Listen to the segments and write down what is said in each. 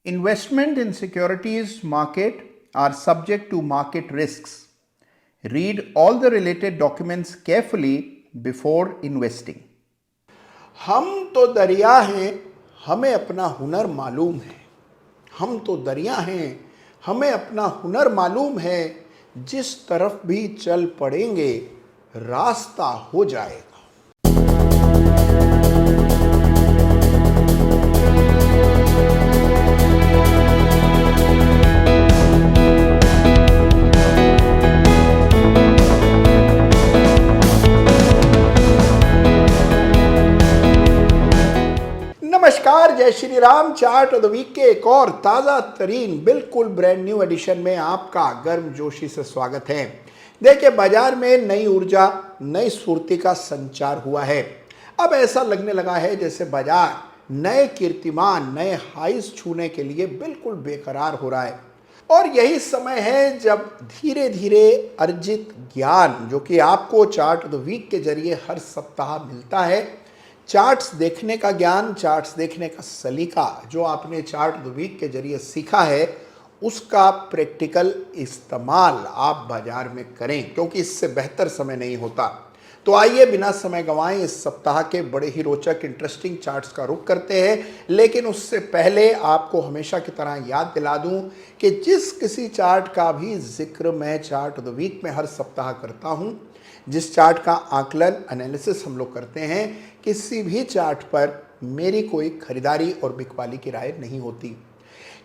Investment in securities market are subject to market risks. Read all the related documents carefully before investing. हम तो दरिया हैं, हमें अपना हुनर मालूम है। हम तो दरिया हैं, हमें अपना हुनर मालूम है। जिस तरफ भी चल पड़ेंगे रास्ता हो जाएगा। नमस्कार, जय Shri Ram. Chart of the week के एक और ताज़ा तरीन बिल्कुल ब्रांड न्यू एडिशन में आपका गर्मजोशी से स्वागत है। देखिए, बाजार में नई ऊर्जा, नई स्फूर्ति का संचार हुआ है। अब ऐसा लगने लगा है जैसे बाजार नए कीर्तिमान, नए हाइज छूने के लिए बिल्कुल बेकरार हो रहा है। और यही समय है जब धीरे धीरे अर्जित ज्ञान, जो कि आपको चार्ट ऑफ द वीक के जरिए हर सप्ताह मिलता है, चार्ट्स देखने का ज्ञान, चार्ट्स देखने का सलीका जो आपने चार्ट ऑफ द वीक के जरिए सीखा है, उसका प्रैक्टिकल इस्तेमाल आप बाजार में करें, क्योंकि इससे बेहतर समय नहीं होता। तो आइए बिना समय गंवाए इस सप्ताह के बड़े ही रोचक इंटरेस्टिंग चार्ट्स का रुख करते हैं। लेकिन उससे पहले आपको हमेशा की तरह याद दिला दूं कि जिस किसी चार्ट का भी जिक्र मैं चार्ट ऑफ द वीक में हर सप्ताह करता हूं, जिस चार्ट का आकलन, एनालिसिस हम लोग करते हैं, किसी भी चार्ट पर मेरी कोई खरीदारी और बिकवाली की राय नहीं होती।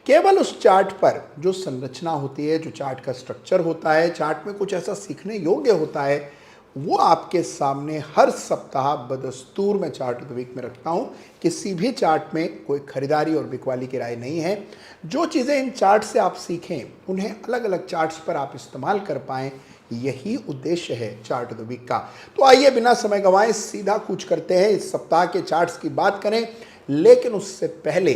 केवल उस चार्ट पर जो संरचना होती है, जो चार्ट का स्ट्रक्चर होता है, चार्ट में कुछ ऐसा सीखने योग्य होता है, वो आपके सामने हर सप्ताह बदस्तूर मैं चार्ट ऑफ द वीक में रखता हूँ। किसी भी चार्ट में कोई खरीदारी और बिकवाली की राय नहीं है। जो चीज़ें इन चार्ट से आप सीखें, उन्हें अलग अलग चार्ट्स पर आप इस्तेमाल कर पाएँ, यही उद्देश्य है चार्ट ऑफ द वीक का। तो आइए बिना समय गंवाए सीधा कूच करते हैं, इस सप्ताह के चार्ट्स की बात करें। लेकिन उससे पहले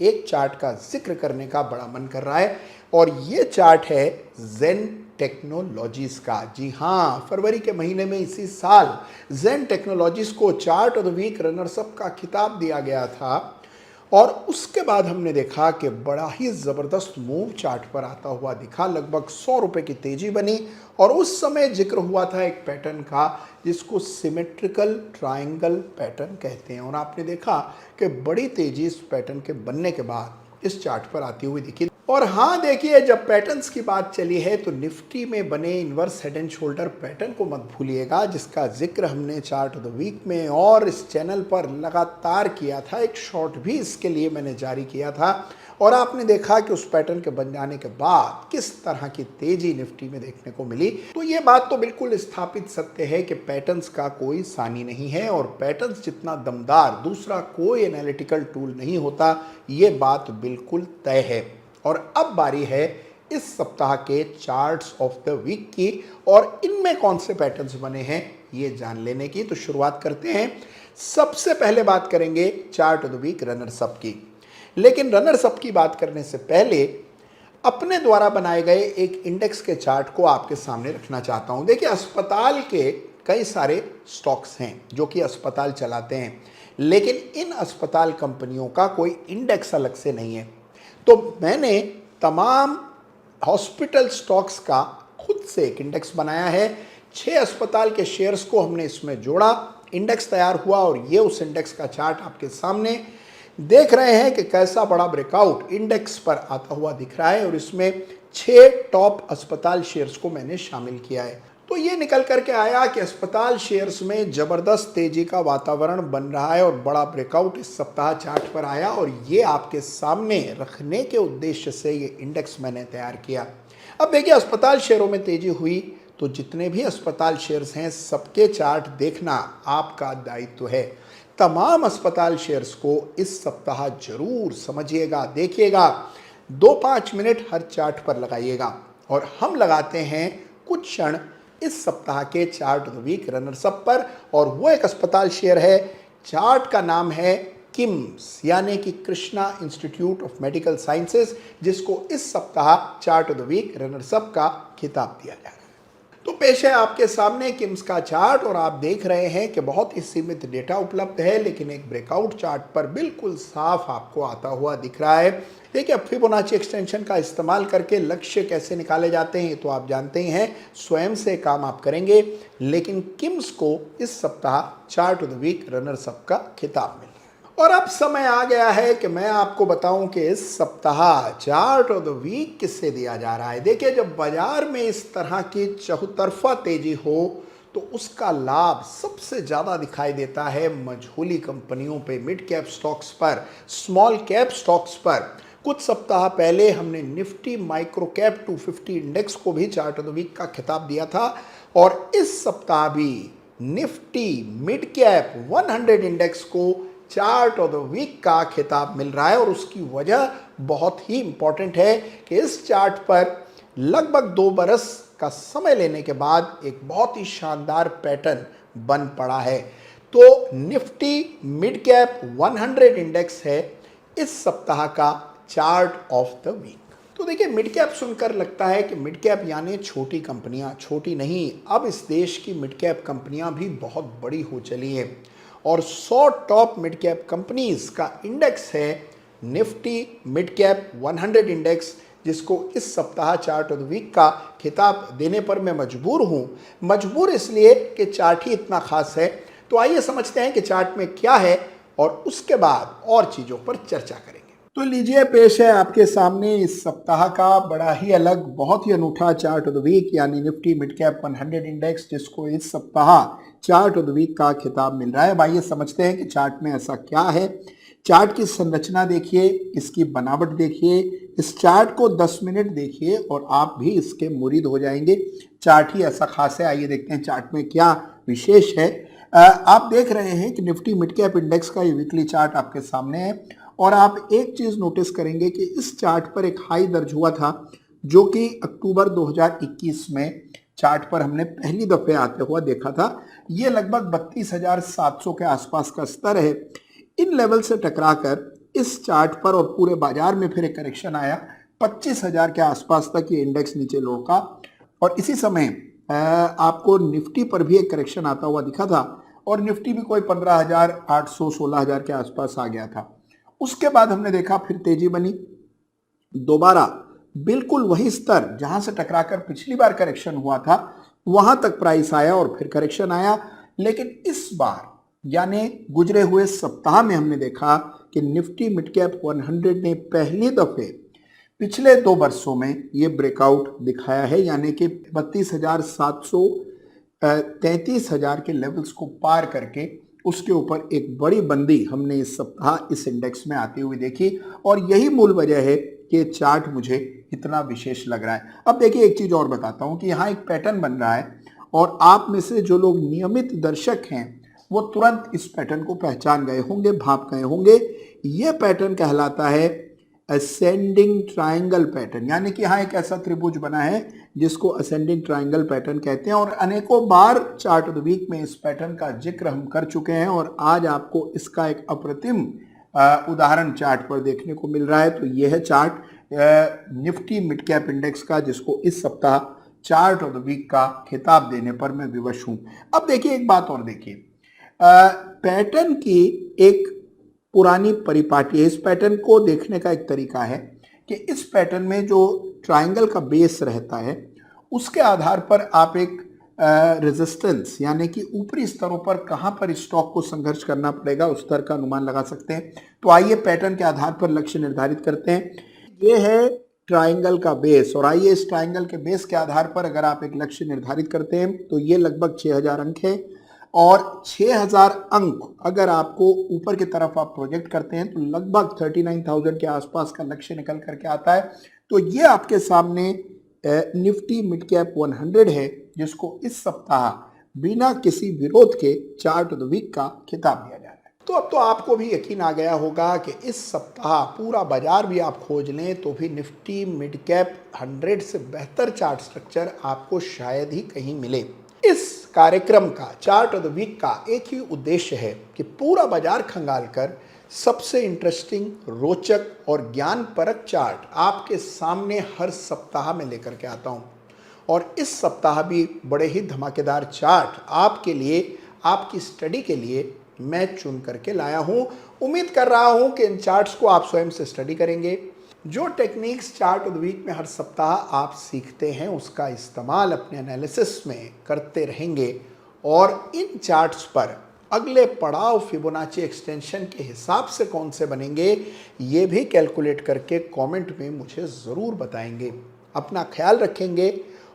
एक चार्ट का जिक्र करने का बड़ा मन कर रहा है, और ये चार्ट है ज़ेन टेक्नोलॉजीज का। जी हाँ, फरवरी के महीने में इसी साल ज़ेन टेक्नोलॉजीज को chart of the week runners up का खिताब दिया गया था। और उसके बाद हमने देखा कि बड़ा ही ज़बरदस्त मूव चार्ट पर आता हुआ दिखा। लगभग 100 रुपये की तेज़ी बनी। और उस समय जिक्र हुआ था एक पैटर्न का, जिसको सिमेट्रिकल ट्रायंगल पैटर्न कहते हैं। और आपने देखा कि बड़ी तेज़ी इस पैटर्न के बनने के बाद इस चार्ट पर आती हुई दिखी। और हाँ, देखिए, जब पैटर्न्स की बात चली है तो निफ्टी में बने inverse head and shoulder pattern को मत भूलिएगा, जिसका जिक्र हमने चार्ट ऑफ द वीक में और इस चैनल पर लगातार किया था। एक शॉर्ट भी इसके लिए मैंने जारी किया था। और आपने देखा कि उस पैटर्न के बन जाने के बाद किस तरह की तेजी निफ्टी में देखने को मिली। तो ये बात तो बिल्कुल स्थापित सत्य है कि पैटर्न्स का कोई सानी नहीं है, और पैटर्न्स जितना दमदार दूसरा कोई एनालिटिकल टूल नहीं होता, ये बात बिल्कुल तय है। और अब बारी है इस सप्ताह के चार्ट्स ऑफ द वीक की, और इनमें कौन से पैटर्न्स बने हैं ये जान लेने की। तो शुरुआत करते हैं। सबसे पहले बात करेंगे chart of the week runners up की। लेकिन रनर्स अप की बात करने से पहले अपने द्वारा बनाए गए एक इंडेक्स के चार्ट को आपके सामने रखना चाहता हूं। देखिए, अस्पताल के कई सारे स्टॉक्स हैं जो कि अस्पताल चलाते हैं, लेकिन इन अस्पताल कंपनियों का कोई इंडेक्स अलग से नहीं है। तो मैंने तमाम हॉस्पिटल स्टॉक्स का खुद से एक इंडेक्स बनाया है। 6 अस्पताल के शेयर्स को हमने इसमें जोड़ा, इंडेक्स तैयार हुआ, और ये उस इंडेक्स का चार्ट आपके सामने देख रहे हैं कि कैसा बड़ा ब्रेकआउट इंडेक्स पर आता हुआ दिख रहा है। और इसमें 6 टॉप अस्पताल शेयर्स को मैंने शामिल किया है। तो ये निकल करके आया कि अस्पताल शेयर्स में ज़बरदस्त तेजी का वातावरण बन रहा है, और बड़ा ब्रेकआउट इस सप्ताह चार्ट पर आया। और ये आपके सामने रखने के उद्देश्य से ये इंडेक्स मैंने तैयार किया। अब देखिए, अस्पताल शेयरों में तेजी हुई तो जितने भी अस्पताल शेयर्स हैं, सबके चार्ट देखना आपका दायित्व है। तमाम अस्पताल शेयर्स को इस सप्ताह जरूर समझिएगा, देखिएगा, 2-5 मिनट हर चार्ट पर लगाइएगा। और हम लगाते हैं कुछ क्षण इस सप्ताह के chart of the week runners up पर, और वो एक अस्पताल शेयर है। चार्ट का नाम है किम्स, यानी कि Krishna Institute of Medical Sciences, जिसको इस सप्ताह chart of the week runners up का खिताब दिया जा रहा है। तो पेश है आपके सामने किम्स का चार्ट और आप देख रहे हैं कि बहुत ही सीमित डेटा उपलब्ध है, लेकिन एक ब्रेकआउट चार्ट पर बिल्कुल साफ आपको आता हुआ दिख रहा है। देखिए, अब फिबोनाची एक्सटेंशन का इस्तेमाल करके लक्ष्य कैसे निकाले जाते हैं तो आप जानते ही हैं, स्वयं से काम आप करेंगे, लेकिन किम्स को इस सप्ताह chart of the week runners up का खिताब मिला। और अब समय आ गया है कि मैं आपको बताऊं कि इस सप्ताह चार्ट ऑफ द वीक किससे दिया जा रहा है। देखिए, जब बाजार में इस तरह की चौतरफा तेजी हो तो उसका लाभ सबसे ज्यादा दिखाई देता है मजहूली कंपनियों पे, मिड कैप स्टॉक्स पर, स्मॉल कैप स्टॉक्स पर। कुछ सप्ताह पहले हमने निफ्टी माइक्रो कैप 250 इंडेक्स को भी चार्ट ऑफ द वीक का खिताब दिया था, और इस सप्ताह भी निफ्टी मिड कैप 100 इंडेक्स को चार्ट ऑफ द वीक का खिताब मिल रहा है। और उसकी वजह बहुत ही इंपॉर्टेंट है कि इस चार्ट पर लगभग 2 बरस का समय लेने के बाद एक बहुत ही शानदार पैटर्न बन पड़ा है। तो निफ्टी मिड कैप 100 इंडेक्स है इस सप्ताह का चार्ट ऑफ द वीक। तो देखिए, मिड कैप सुनकर लगता है कि मिड कैप यानी छोटी कंपनियां। छोटी नहीं, अब इस देश की मिड कैप कंपनियां भी बहुत बड़ी हो चली हैं, और 100 टॉप मिड कैप कंपनीज का इंडेक्स है निफ्टी मिड कैप 100 इंडेक्स, जिसको इस सप्ताह चार्ट ऑफ द वीक का खिताब देने पर मैं मजबूर हूं। मजबूर इसलिए कि चार्ट ही इतना खास है। तो आइए समझते हैं कि चार्ट में क्या है और उसके बाद और चीजों पर चर्चा करेंगे। तो लीजिए, पेश है आपके सामने इस सप्ताह का बड़ा ही अलग, बहुत ही अनूठा चार्ट ऑफ द वीक, यानी निफ्टी मिड कैप 100 इंडेक्स, जिसको इस सप्ताह चार्ट ऑफ द वीक का खिताब मिल रहा है। अब आइए समझते हैं कि चार्ट में ऐसा क्या है। चार्ट की संरचना देखिए, इसकी बनावट देखिए, इस चार्ट को 10 मिनट देखिए और आप भी इसके मुरीद हो जाएंगे। चार्ट ही ऐसा खास है। आइए देखते हैं चार्ट में क्या विशेष है। आप देख रहे हैं कि निफ्टी मिड कैप इंडेक्स का ये वीकली चार्ट आपके सामने है, और आप एक चीज नोटिस करेंगे कि इस चार्ट पर एक हाई दर्ज हुआ था, जो कि अक्टूबर 2021 में चार्ट पर हमने पहली दफे आते हुआ देखा था। ये लगभग 32,700 के आसपास का स्तर है। इन लेवल से टकराकर इस चार्ट पर और पूरे बाजार में फिर एक करेक्शन आया, 25,000 के आसपास तक ये इंडेक्स नीचे लौटा, और इसी समय आपको निफ्टी पर भी एक करेक्शन आता हुआ दिखा था, और निफ्टी भी कोई 15,800 16,000 के आसपास आ गया था। उसके बाद हमने देखा फिर तेजी बनी, दोबारा बिल्कुल वही स्तर जहां से टकराकर पिछली बार करेक्शन हुआ था वहां तक प्राइस आया और फिर करेक्शन आया। लेकिन इस बार यानी गुजरे हुए सप्ताह में हमने देखा कि निफ्टी मिड कैप 100 ने पहली दफे पिछले 2 वर्षों में ये ब्रेकआउट दिखाया है, यानी कि 32,700 33,000 के लेवल्स को पार करके उसके ऊपर एक बड़ी बंदी हमने इस सप्ताह इस इंडेक्स में आती हुई देखी, और यही मूल वजह है कि चार्ट मुझे इतना विशेष लग रहा है। अब देखिए, एक चीज और बताता हूं कि यहाँ एक पैटर्न बन रहा है, और आप में से जो लोग नियमित दर्शक हैं वो तुरंत इस पैटर्न को पहचान गए होंगे, भाप गए होंगे। ये पैटर्न कहलाता है असेंडिंग ट्रायंगल पैटर्न, यानी कि यहाँ एक ऐसा त्रिभुज बना है जिसको असेंडिंग ट्रायंगल पैटर्न कहते हैं, और अनेकों बार चार्ट ऑफ द वीक में इस पैटर्न का जिक्र हम कर चुके हैं, और आज आपको इसका एक अप्रतिम उदाहरण चार्ट पर देखने को मिल रहा है। तो यह है chart Nifty mid cap index का, जिसको इस सप्ताह चार्ट ऑफ द वीक का खिताब देने पर मैं विवश हूं। अब देखिए, एक बात और देखिए, पैटर्न की एक पुरानी परिपाटी है। इस पैटर्न को देखने का एक तरीका है कि इस पैटर्न में जो ट्रायंगल का बेस रहता है उसके आधार पर आप एक रेजिस्टेंस यानी कि ऊपरी स्तरों पर कहां पर स्टॉक को संघर्ष करना पड़ेगा उस स्तर का अनुमान लगा सकते हैं। तो आइए पैटर्न के आधार पर लक्ष्य निर्धारित करते हैं। ये है ट्रायंगल का बेस, और आइए इस ट्रायंगल के बेस के आधार पर अगर आप एक लक्ष्य निर्धारित करते हैं तो ये लगभग 6,000 अंक है, और 6,000 अंक अगर आपको ऊपर की तरफ आप प्रोजेक्ट करते हैं तो लगभग 39,000 के आसपास का लक्ष्य निकल करके आता है। तो ये आपके सामने निफ्टी मिड कैप 100 है, जिसको इस सप्ताह बिना किसी विरोध के चार्ट ऑफ द वीक का खिताब दिया जा रहा है। तो अब तो आपको भी यकीन आ गया होगा कि इस सप्ताह पूरा बाजार भी आप खोज लें तो भी निफ्टी मिड कैप 100 से बेहतर चार्ट स्ट्रक्चर आपको शायद ही कहीं मिले। इस कार्यक्रम का चार्ट ऑफ द वीक का एक ही उद्देश्य है कि पूरा बाजार खंगाल कर सबसे इंटरेस्टिंग, रोचक और ज्ञानपरक चार्ट आपके सामने हर सप्ताह में लेकर के आता हूं। और इस सप्ताह भी बड़े ही धमाकेदार चार्ट आपके लिए, आपकी स्टडी के लिए मैं चुन करके लाया हूं। उम्मीद कर रहा हूं कि इन चार्ट्स को आप स्वयं से स्टडी करेंगे। जो techniques chart of the week में हर सप्ताह आप सीखते हैं उसका इस्तेमाल अपने एनालिसिस में करते रहेंगे और इन चार्ट्स पर अगले पड़ाव फिबोनाची एक्सटेंशन के हिसाब से कौन से बनेंगे ये भी कैलकुलेट करके कमेंट में मुझे ज़रूर बताएंगे। अपना ख्याल रखेंगे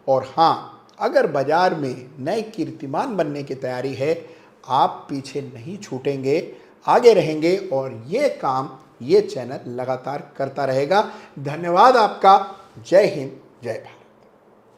और हाँ, अगर बाजार में नए कीर्तिमान बनने की तैयारी है, आप पीछे नहीं छूटेंगे, आगे रहेंगे और ये काम, ये चैनल लगातार करता रहेगा। धन्यवाद आपका। जय हिंद, जय भारत।